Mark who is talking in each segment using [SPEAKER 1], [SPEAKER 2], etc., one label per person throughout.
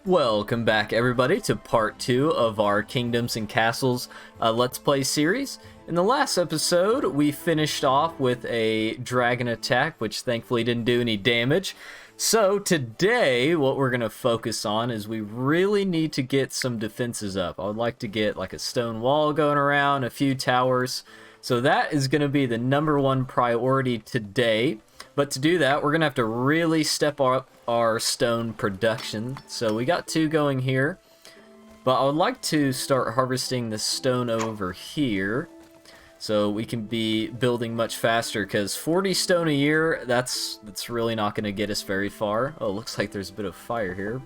[SPEAKER 1] Welcome back, everybody, to part 2 of our Kingdoms and Castles Let's Play series. In the last episode, we finished off with a dragon attack, which thankfully didn't do any damage. So today, what we're going to focus on is we really need to get some defenses up. I would like to get like a stone wall going around, a few towers. So that is going to be the #1 priority today. But to do that, we're going to have to really step up our stone production. So we got 2 going here. But I would like to start harvesting the stone over here, so we can be building much faster, because 40 stone a year, that's really not going to get us very far. Oh, looks like there's a bit of fire here.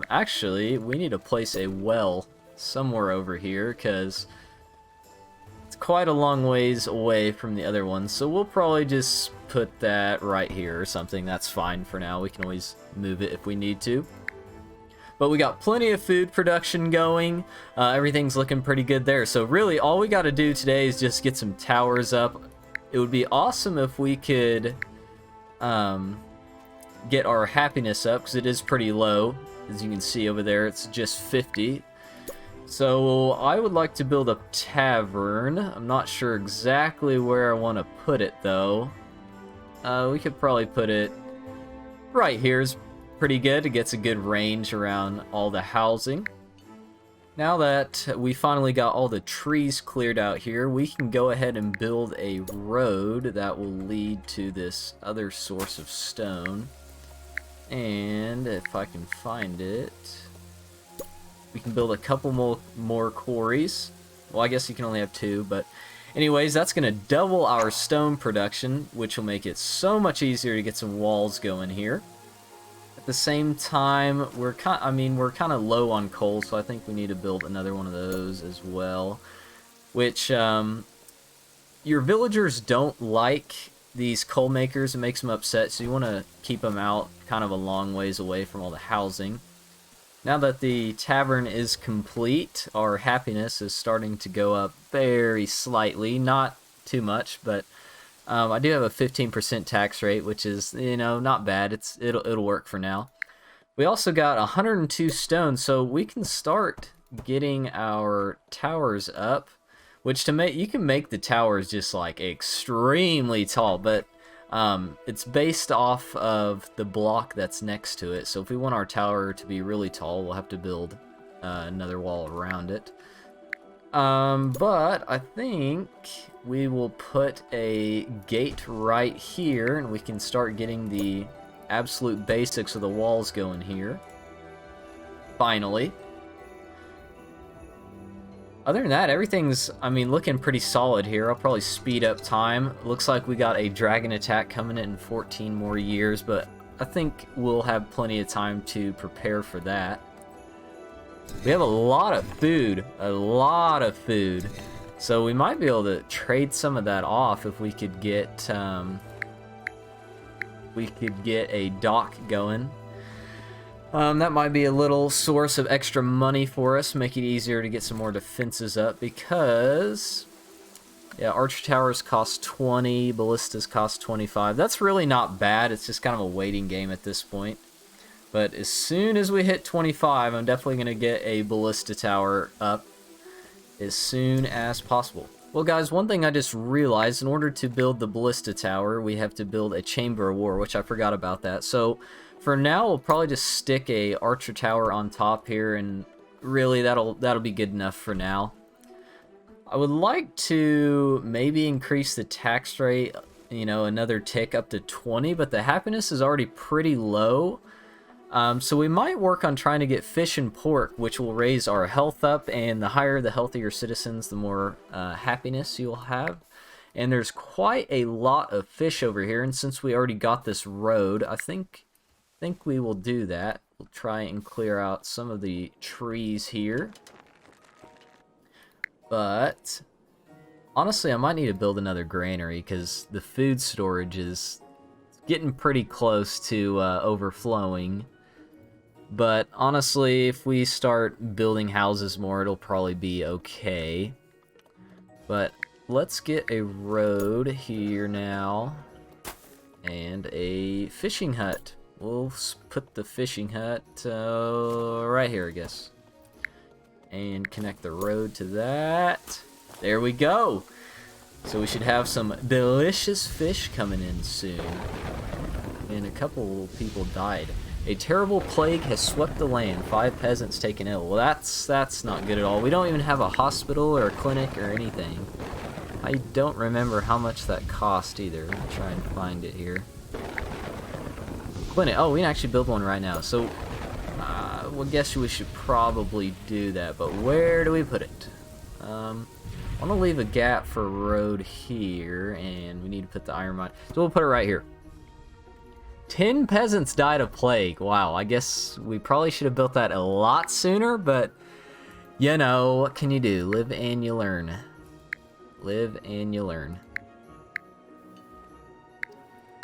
[SPEAKER 1] Actually, we need to place a well somewhere over here, because it's quite a long ways away from the other one, so we'll probably just put that right here or something. That's fine for now. We can always move it if we need to. But we got plenty of food production going. Everything's looking pretty good there. So really, all we got to do today is just get some towers up. It would be awesome if we could get our happiness up, because it is pretty low. As you can see over there, it's just 50. So I would like to build a tavern. I'm not sure exactly where I want to put it, though. We could probably put it right here. Is pretty good. It gets a good range around all the housing. Now that we finally got all the trees cleared out here, we can go ahead and build a road that will lead to this other source of stone. And if I can find it, we can build a couple more quarries. Well, I guess you can only have 2, but anyways, that's going to double our stone production, which will make it so much easier to get some walls going here. At the same time, we're kind of low on coal, so I think we need to build another one of those as well. Which your villagers don't like these coal makers. It makes them upset, so you want to keep them out kind of a long ways away from all the housing. Now that the tavern is complete, our happiness is starting to go up very slightly. Not too much, but I do have a 15% tax rate, which is, not bad. It'll work for now. We also got 102 stone, so we can start getting our towers up, which you can make the towers just like extremely tall, but it's based off of the block that's next to it. So if we want our tower to be really tall, we'll have to build another wall around it. But I think we will put a gate right here, and we can start getting the absolute basics of the walls going here. Finally. Other than that, everything's, looking pretty solid here. I'll probably speed up time. Looks like we got a dragon attack coming in 14 more years, but I think we'll have plenty of time to prepare for that. We have a lot of food, so we might be able to trade some of that off if we could get a dock going. That might be a little source of extra money for us, make it easier to get some more defenses up, because yeah, archer towers cost 20, ballistas cost 25. That's really not bad. It's just kind of a waiting game at this point. But as soon as we hit 25, I'm definitely going to get a ballista tower up as soon as possible. Well, guys, one thing I just realized, in order to build the ballista tower, we have to build a chamber of war, which I forgot about that. So for now, we'll probably just stick a archer tower on top here, and really that'll be good enough for now. I would like to maybe increase the tax rate, another tick up to 20, but the happiness is already pretty low. So we might work on trying to get fish and pork, which will raise our health up, and the higher the healthier citizens, the more happiness you'll have. And there's quite a lot of fish over here, and since we already got this road, I think we will do that. We'll try and clear out some of the trees here. But honestly, I might need to build another granary, because the food storage is getting pretty close to overflowing. But honestly, if we start building houses more, it'll probably be okay. But let's get a road here now, and a fishing hut. we'll put the fishing hut right here, I guess. And connect the road to that. There we go. So we should have some delicious fish coming in soon. And a couple people died. A terrible plague has swept the land. 5 peasants taken ill. Well, that's not good at all. We don't even have a hospital or a clinic or anything. I don't remember how much that cost either. Let me try and find it here. Clinic. Oh, we can actually build one right now. So, well, I guess we should probably do that. But where do we put it? I want to leave a gap for a road here, and we need to put the iron mine. So we'll put it right here. 10 peasants died of plague. Wow, I guess we probably should have built that a lot sooner, but you know, what can you do? Live and you learn. Live and you learn.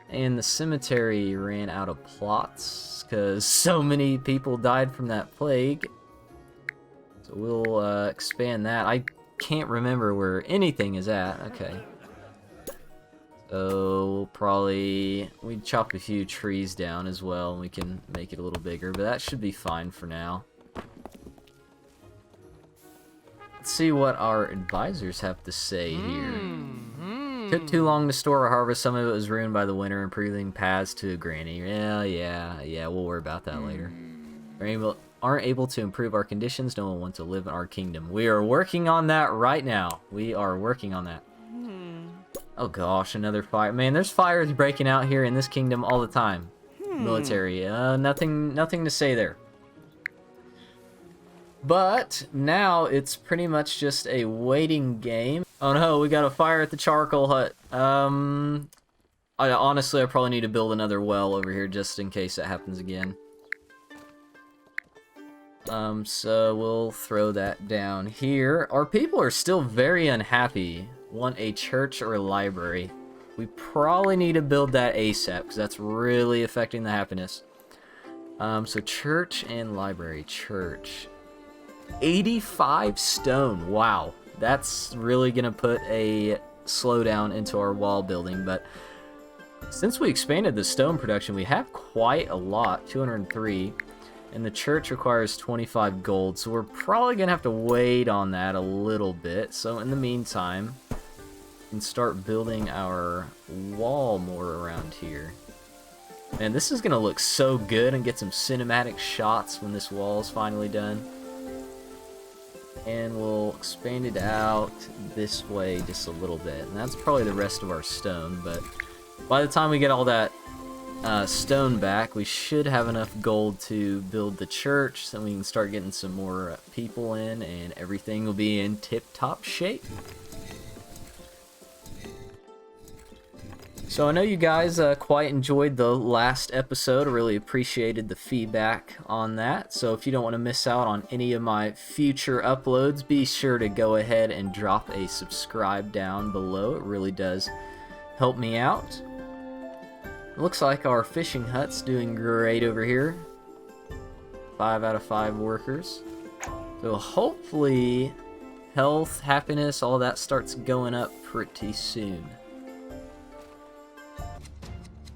[SPEAKER 1] And the cemetery ran out of plots because so many people died from that plague. So we'll expand that. I can't remember where anything is at. Okay. So we chop a few trees down as well, and we can make it a little bigger, but that should be fine for now. Let's see what our advisors have to say here. Took too long to store our harvest. Some of it was ruined by the winter, improving paths to a granny. Yeah, we'll worry about that later. Aren't able to improve our conditions. No one wants to live in our kingdom. We are working on that right now. We are working on that. Oh gosh, another fire. Man, there's fires breaking out here in this kingdom all the time. Military. Nothing to say there. But now it's pretty much just a waiting game. Oh no, we got a fire at the charcoal hut. Honestly, I probably need to build another well over here just in case that happens again. So we'll throw that down here. Our people are still very unhappy. Want a church or a library. We probably need to build that ASAP because that's really affecting the happiness. So church and library. Church. 85 stone. Wow. That's really going to put a slowdown into our wall building. But since we expanded the stone production, we have quite a lot. 203. And the church requires 25 gold. So we're probably going to have to wait on that a little bit. So in the meantime, and start building our wall more around here. Man, this is gonna look so good and get some cinematic shots when this wall is finally done. And we'll expand it out this way just a little bit. And that's probably the rest of our stone, but by the time we get all that stone back, we should have enough gold to build the church, so we can start getting some more people in, and everything will be in tip-top shape. So I know you guys quite enjoyed the last episode. I really appreciated the feedback on that. So if you don't want to miss out on any of my future uploads, be sure to go ahead and drop a subscribe down below. It really does help me out. It looks like our fishing hut's doing great over here. 5 out of 5 workers. So hopefully health, happiness, all that starts going up pretty soon.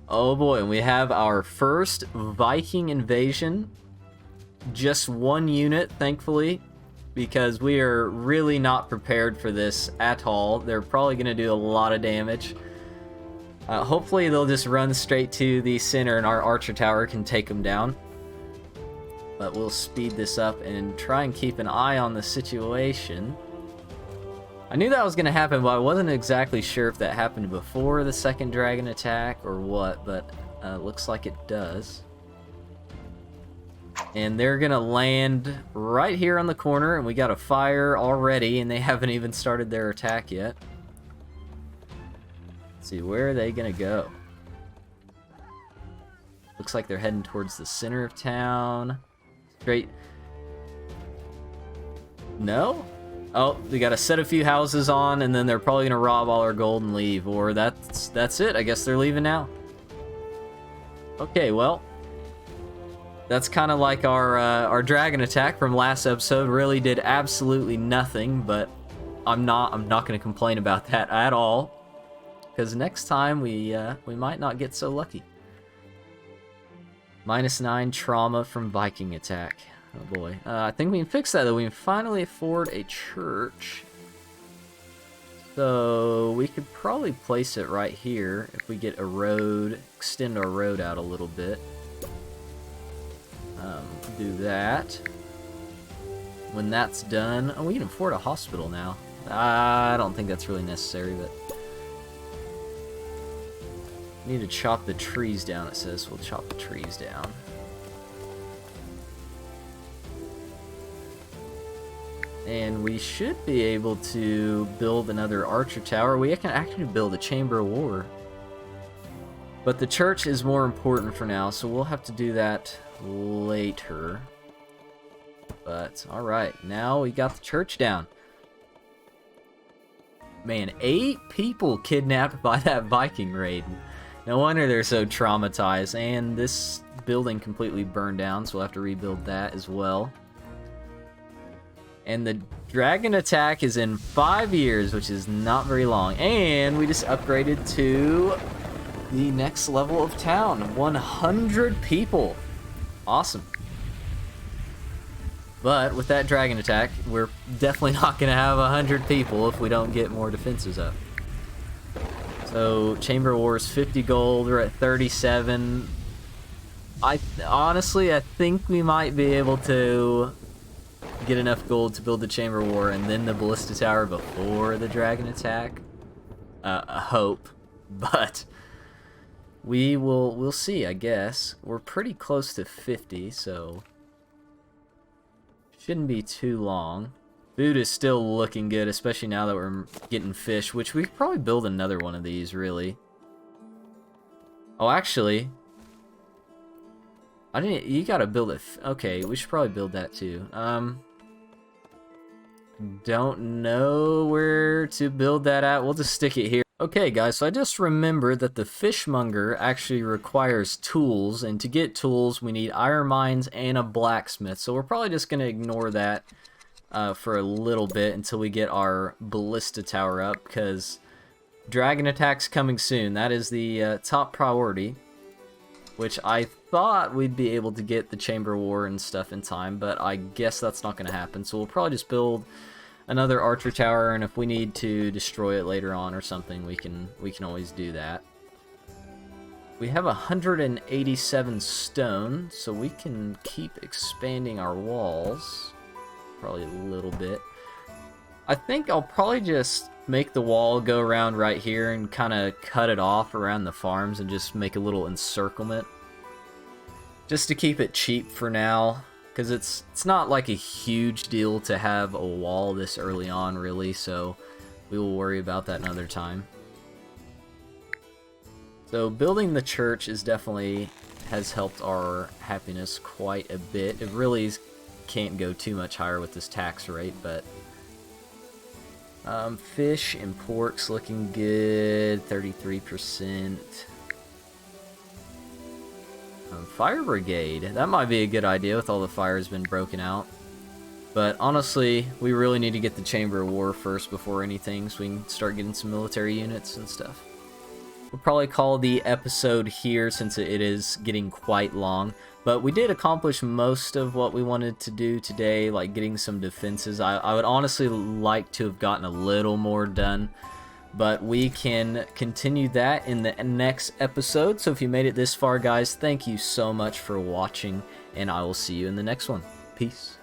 [SPEAKER 1] Oh boy, we have our first Viking invasion. Just 1 unit, thankfully, because we are really not prepared for this at all. They're probably going to do a lot of damage. Hopefully they'll just run straight to the center and our archer tower can take them down. But we'll speed this up and try and keep an eye on the situation. I knew that was going to happen, but I wasn't exactly sure if that happened before the second dragon attack or what, but looks like it does. And they're going to land right here on the corner, and we got a fire already, and they haven't even started their attack yet. Let's see, where are they going to go? Looks like they're heading towards the center of town. Straight. No? Oh, we got to set a few houses on, and then they're probably going to rob all our gold and leave. Or that's it. I guess they're leaving now. Okay, well, that's kind of like our dragon attack from last episode. Really did absolutely nothing, but I'm not going to complain about that at all, because next time we might not get so lucky. -9 trauma from Viking attack. Oh boy. I think we can fix that though. We can finally afford a church. So we could probably place it right here if we get a road, extend our road out a little bit. Do that. When that's done, oh, we can afford a hospital now. I don't think that's really necessary, but need to chop the trees down, it says. We'll chop the trees down. And we should be able to build another archer tower. We can actually build a chamber of war. But the church is more important for now, so we'll have to do that later. But, alright, now we got the church down. Man, 8 people kidnapped by that Viking raid. No wonder they're so traumatized. And this building completely burned down, so we'll have to rebuild that as well. And the dragon attack is in 5 years, which is not very long. And we just upgraded to the next level of town. 100 people. Awesome. But with that dragon attack, we're definitely not going to have 100 people if we don't get more defenses up. So, Chamber of War is 50 gold. We're at 37. Honestly, I think we might be able to get enough gold to build the Chamber of War and then the Ballista Tower before the dragon attack. I hope. But we'll see, I guess. We're pretty close to 50, so shouldn't be too long. Food is still looking good, especially now that we're getting fish, which we could probably build another one of these, really. Oh, actually, you gotta build it. Okay, we should probably build that too. Don't know where to build that at. We'll just stick it here. Okay, guys, so I just remembered that the fishmonger actually requires tools, and to get tools, we need iron mines and a blacksmith. So we're probably just going to ignore that for a little bit until we get our ballista tower up, because dragon attack's coming soon. That is the top priority, which I thought we'd be able to get the Chamber of War and stuff in time, but I guess that's not going to happen. So we'll probably just build another archer tower, and if we need to destroy it later on or something, we can always do that. We have 187 stone, so we can keep expanding our walls. Probably a little bit. I think I'll probably just make the wall go around right here and kind of cut it off around the farms and just make a little encirclement. Just to keep it cheap for now. Because it's not like a huge deal to have a wall this early on, really, so we will worry about that another time. So building the church has helped our happiness quite a bit. It really can't go too much higher with this tax rate, but fish and pork's looking good, 33%. Fire brigade, that might be a good idea with all the fires been broken out. But honestly, we really need to get the Chamber of War first before anything, so we can start getting some military units and stuff. We'll probably call the episode here since it is getting quite long. But we did accomplish most of what we wanted to do today, like getting some defenses. I would honestly like to have gotten a little more done. But we can continue that in the next episode. So if you made it this far, guys, thank you so much for watching. And I will see you in the next one. Peace.